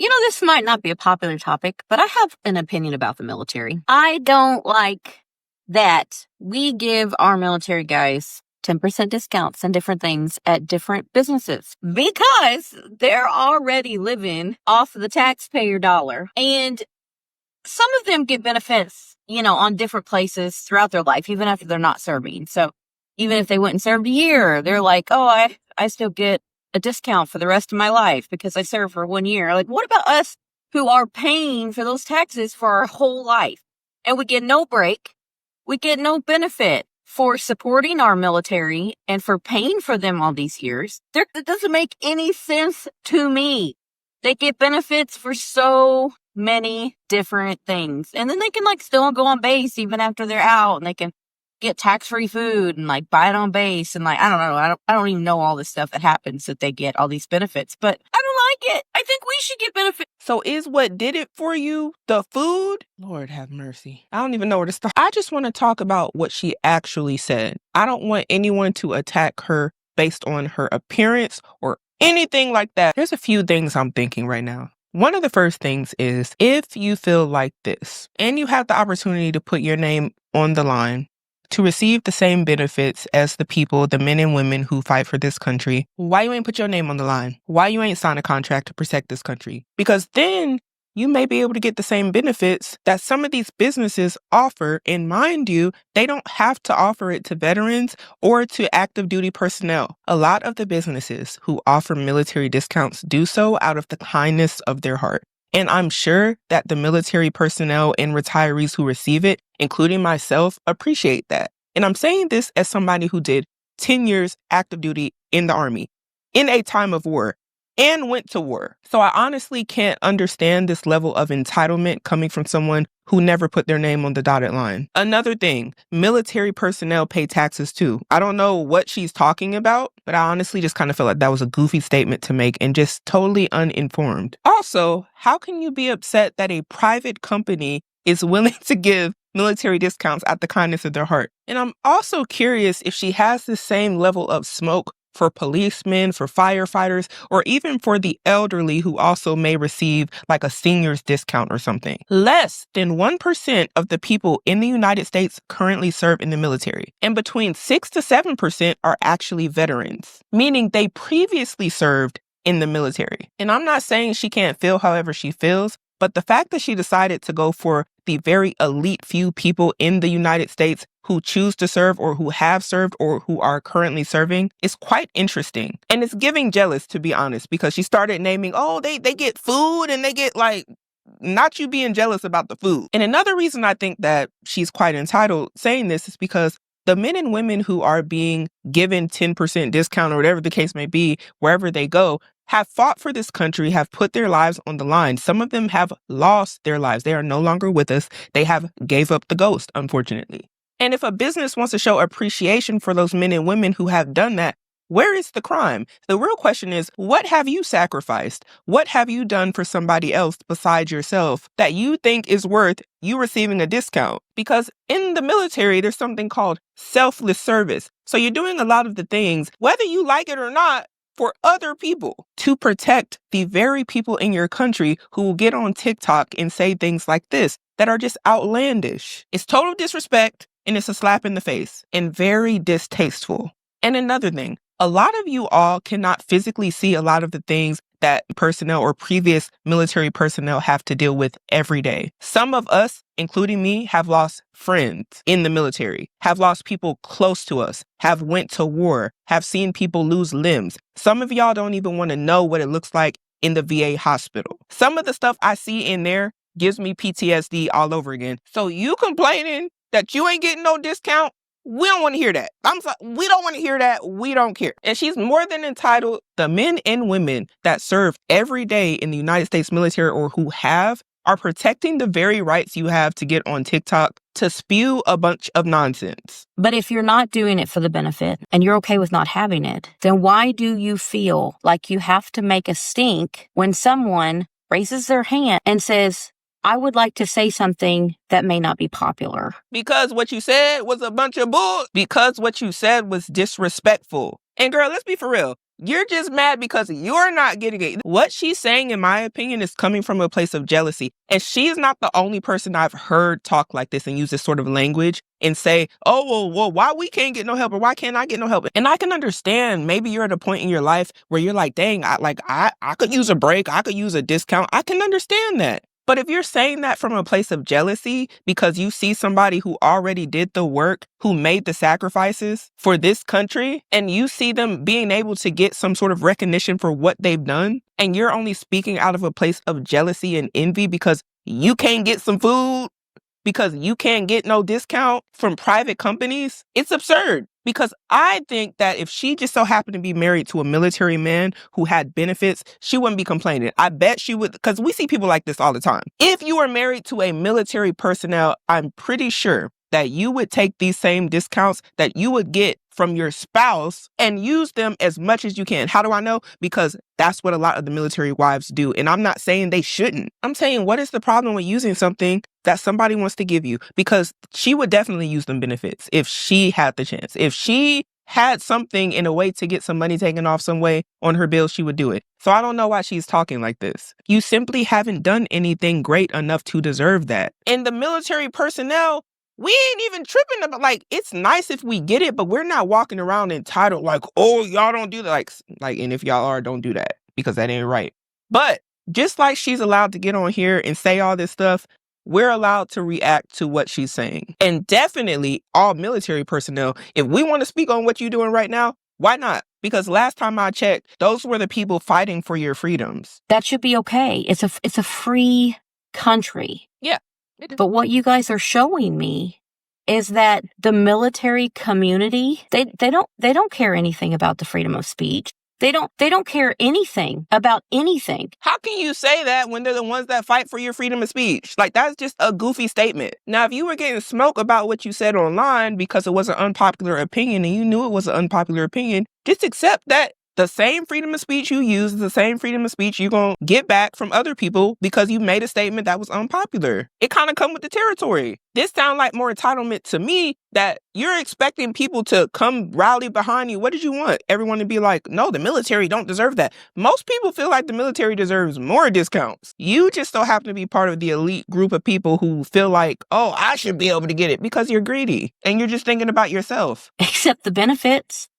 This might not be a popular topic, but I have an opinion about the military. I don't like that we give our military guys 10% discounts and different things at different businesses because they're already living off the taxpayer dollar. And some of them get benefits, on different places throughout their life, even after they're not serving. So even if they went and served a year, they're like, oh, I still get a discount for the rest of my life because I served for 1 year. Like, what about us who are paying for those taxes for our whole life? And we get no break. We get no benefit for supporting our military and for paying for them all these years. That doesn't make any sense to me. They get benefits for so many different things. And then they can still go on base even after they're out, and they can get tax-free food and buy it on base. And I don't know. I don't even know all this stuff that happens that they get all these benefits, but I don't like it. I think we should get benefits. So is what did it for you the food? Lord have mercy. I don't even know where to start. I just want to talk about what she actually said. I don't want anyone to attack her based on her appearance or anything like that. There's a few things I'm thinking right now. One of the first things is, if you feel like this and you have the opportunity to put your name on the line to receive the same benefits as the people, the men and women who fight for this country, why you ain't put your name on the line? Why you ain't sign a contract to protect this country? Because then you may be able to get the same benefits that some of these businesses offer. And mind you, they don't have to offer it to veterans or to active duty personnel. A lot of the businesses who offer military discounts do so out of the kindness of their heart. And I'm sure that the military personnel and retirees who receive it, including myself, appreciate that. And I'm saying this as somebody who did 10 years active duty in the Army in a time of war and went to war. So I honestly can't understand this level of entitlement coming from someone who never put their name on the dotted line. Another thing, military personnel pay taxes too. I don't know what she's talking about, but I honestly just kind of feel like that was a goofy statement to make and just totally uninformed. Also, how can you be upset that a private company is willing to give military discounts out the kindness of their heart? And I'm also curious if she has the same level of smoke for policemen, for firefighters, or even for the elderly who also may receive a senior's discount or something. Less than 1% of the people in the United States currently serve in the military, and between 6 to 7% are actually veterans, meaning they previously served in the military. And I'm not saying she can't feel however she feels, but the fact that she decided to go for the very elite few people in the United States who choose to serve or who have served or who are currently serving is quite interesting. And it's giving jealous, to be honest, because she started naming, they get food and they get not you being jealous about the food. And another reason I think that she's quite entitled saying this is because the men and women who are being given 10% discount or whatever the case may be, wherever they go, have fought for this country, have put their lives on the line. Some of them have lost their lives. They are no longer with us. They have gave up the ghost, unfortunately. And if a business wants to show appreciation for those men and women who have done that, where is the crime? The real question is, what have you sacrificed? What have you done for somebody else besides yourself that you think is worth you receiving a discount? Because in the military, there's something called selfless service. So you're doing a lot of the things, whether you like it or not, for other people to protect the very people in your country who will get on TikTok and say things like this that are just outlandish. It's total disrespect and it's a slap in the face and very distasteful. And another thing, a lot of you all cannot physically see a lot of the things that personnel or previous military personnel have to deal with every day. Some of us, including me, have lost friends in the military, have lost people close to us, have went to war, have seen people lose limbs. Some of y'all don't even want to know what it looks like in the VA hospital. Some of the stuff I see in there gives me PTSD all over again. So you complaining that you ain't getting no discount? We don't want to hear that. We don't want to hear that. We don't care. And she's more than entitled. The men and women that serve every day in the United States military or who have are protecting the very rights you have to get on TikTok to spew a bunch of nonsense. But if you're not doing it for the benefit and you're okay with not having it, then why do you feel like you have to make a stink when someone raises their hand and says, I would like to say something that may not be popular? Because what you said was a bunch of bull. Because what you said was disrespectful. And girl, let's be for real. You're just mad because you're not getting it. What she's saying, in my opinion, is coming from a place of jealousy. And she is not the only person I've heard talk like this and use this sort of language and say, oh, well, why we can't get no help, or why can't I get no help? And I can understand, maybe you're at a point in your life where you're like, dang, I could use a break. I could use a discount. I can understand that. But if you're saying that from a place of jealousy because you see somebody who already did the work, who made the sacrifices for this country, and you see them being able to get some sort of recognition for what they've done, and you're only speaking out of a place of jealousy and envy because you can't get some food, because you can't get no discount from private companies, it's absurd. Because I think that if she just so happened to be married to a military man who had benefits, she wouldn't be complaining. I bet she would, because we see people like this all the time. If you are married to a military personnel, I'm pretty sure that you would take these same discounts that you would get from your spouse and use them as much as you can. How do I know? Because that's what a lot of the military wives do. And I'm not saying they shouldn't. I'm saying, what is the problem with using something that somebody wants to give you? Because she would definitely use them benefits if she had the chance. If she had something in a way to get some money taken off some way on her bill, she would do it. So I don't know why she's talking like this. You simply haven't done anything great enough to deserve that. And the military personnel, we ain't even tripping about, like, it's nice if we get it, but we're not walking around entitled like, oh, y'all don't do that. Like, and if y'all are, don't do that, because that ain't right. But just like she's allowed to get on here and say all this stuff, we're allowed to react to what she's saying. And definitely all military personnel, if we want to speak on what you're doing right now, why not? Because last time I checked, those were the people fighting for your freedoms. That should be okay. It's a free country. Yeah. But what you guys are showing me is that the military community, they don't care anything about the freedom of speech. They don't care anything about anything. How can you say that when they're the ones that fight for your freedom of speech? Like, that's just a goofy statement. Now, if you were getting smoke about what you said online because it was an unpopular opinion and you knew it was an unpopular opinion, just accept that the same freedom of speech you use is the same freedom of speech you're going to get back from other people because you made a statement that was unpopular. It kind of come with the territory. This sounds like more entitlement to me, that you're expecting people to come rally behind you. What did you want? Everyone to be like, no, the military don't deserve that. Most people feel like the military deserves more discounts. You just so happen to be part of the elite group of people who feel like, oh, I should be able to get it, because you're greedy and you're just thinking about yourself. Except the benefits.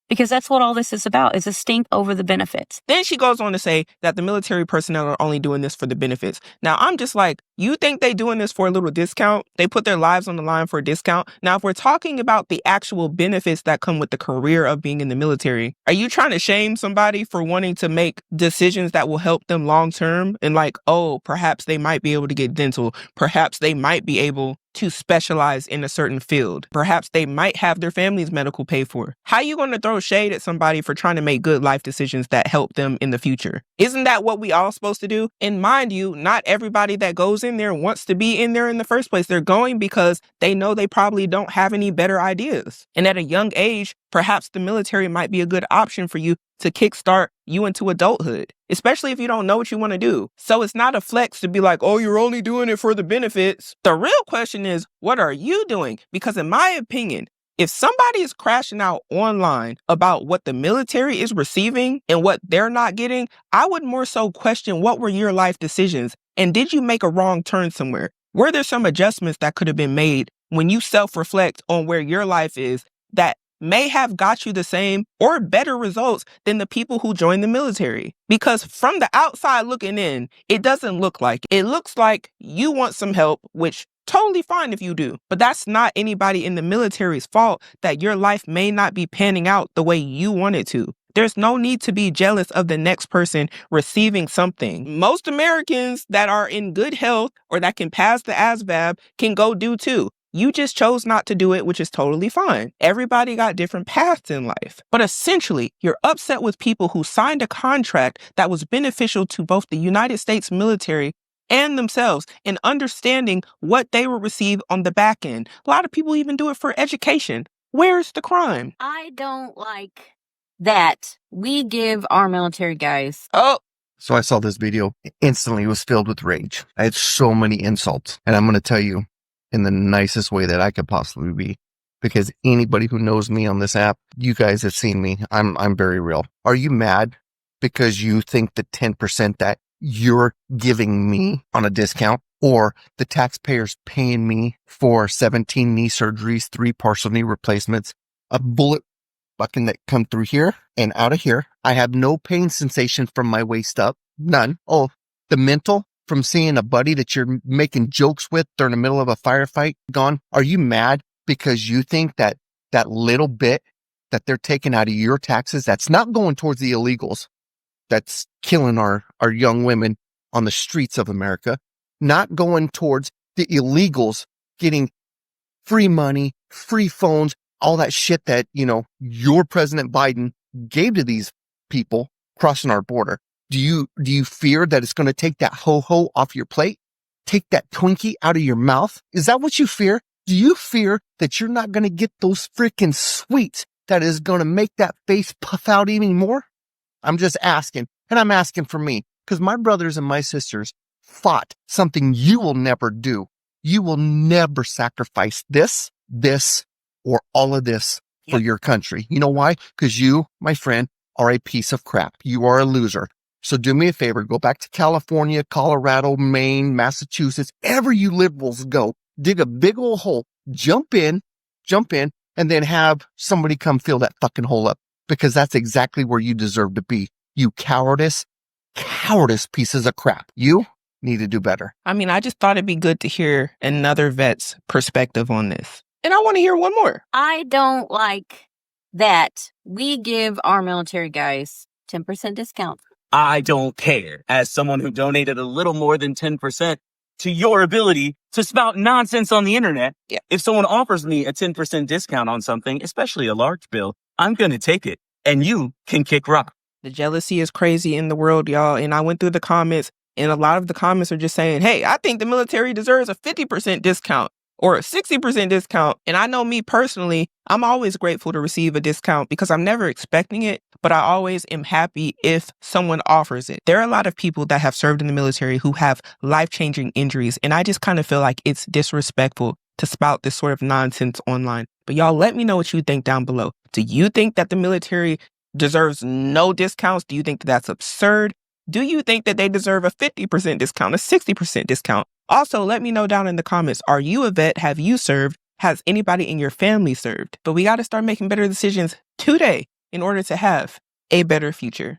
Because that's what all this is about, is a stink over the benefits. Then she goes on to say that the military personnel are only doing this for the benefits. Now, I'm just like, you think they doing this for a little discount? They put their lives on the line for a discount? Now, if we're talking about the actual benefits that come with the career of being in the military, are you trying to shame somebody for wanting to make decisions that will help them long term? And like, oh, perhaps they might be able to get dental. Perhaps they might be able to specialize in a certain field. Perhaps they might have their family's medical paid for. How are you going to throw shade at somebody for trying to make good life decisions that help them in the future? Isn't that what we all supposed to do? And mind you, not everybody that goes in there wants to be in there in the first place. They're going because they know they probably don't have any better ideas. And at a young age, perhaps the military might be a good option for you to kickstart you into adulthood, especially if you don't know what you want to do. So it's not a flex to be like, oh, you're only doing it for the benefits. The real question is, what are you doing? Because in my opinion, if somebody is crashing out online about what the military is receiving and what they're not getting, I would more so question, what were your life decisions? And did you make a wrong turn somewhere? Were there some adjustments that could have been made when you self-reflect on where your life is that may have got you the same or better results than the people who joined the military? Because from the outside looking in, it doesn't look like. It looks like you want some help, which totally fine if you do. But that's not anybody in the military's fault that your life may not be panning out the way you want it to. There's no need to be jealous of the next person receiving something. Most Americans that are in good health or that can pass the ASVAB can go do too. You just chose not to do it, which is totally fine. Everybody got different paths in life. But essentially, you're upset with people who signed a contract that was beneficial to both the United States military and themselves in understanding what they will receive on the back end. A lot of people even do it for education. Where's the crime? I don't like that we give our military guys... So I saw this video. Instantly, it was filled with rage. I had so many insults. And I'm going to tell you, in the nicest way that I could possibly be, because anybody who knows me on this app, you guys have seen me. I'm very real. Are you mad because you think the 10% that you're giving me on a discount, or the taxpayers paying me for 17 knee surgeries, 3 partial knee replacements, a bullet fucking that come through here and out of here? I have no pain sensation from my waist up. None. Oh, the mental from seeing a buddy that you're making jokes with during the middle of a firefight gone. Are you mad because you think that that little bit that they're taking out of your taxes, that's not going towards the illegals, that's killing our young women on the streets of America, not going towards the illegals getting free money, free phones, all that shit that, your President Biden gave to these people crossing our border? Do you fear that it's going to take that ho-ho off your plate? Take that Twinkie out of your mouth? Is that what you fear? Do you fear that you're not going to get those freaking sweets that is going to make that face puff out even more? I'm just asking, and I'm asking for me, because my brothers and my sisters fought something you will never do. You will never sacrifice this, or all of this for your country. You know why? Because you, my friend, are a piece of crap. You are a loser. So do me a favor, go back to California, Colorado, Maine, Massachusetts, ever you liberals go, dig a big old hole, jump in, and then have somebody come fill that fucking hole up, because that's exactly where you deserve to be. You cowardice pieces of crap. You need to do better. I mean, I just thought it'd be good to hear another vet's perspective on this. And I want to hear one more. I don't like that we give our military guys 10% discount. I don't care, as someone who donated a little more than 10% to your ability to spout nonsense on the internet. Yeah. If someone offers me a 10% discount on something, especially a large bill, I'm going to take it, and you can kick rock. The jealousy is crazy in the world, y'all. And I went through the comments, and a lot of the comments are just saying, hey, I think the military deserves a 50% discount or a 60% discount. And I know me personally, I'm always grateful to receive a discount because I'm never expecting it, but I always am happy if someone offers it. There are a lot of people that have served in the military who have life-changing injuries, and I just kind of feel like it's disrespectful to spout this sort of nonsense online. But y'all, let me know what you think down below. Do you think that the military deserves no discounts? Do you think that that's absurd? Do you think that they deserve a 50% discount, a 60% discount? Also, let me know down in the comments, are you a vet? Have you served? Has anybody in your family served? But we got to start making better decisions today in order to have a better future.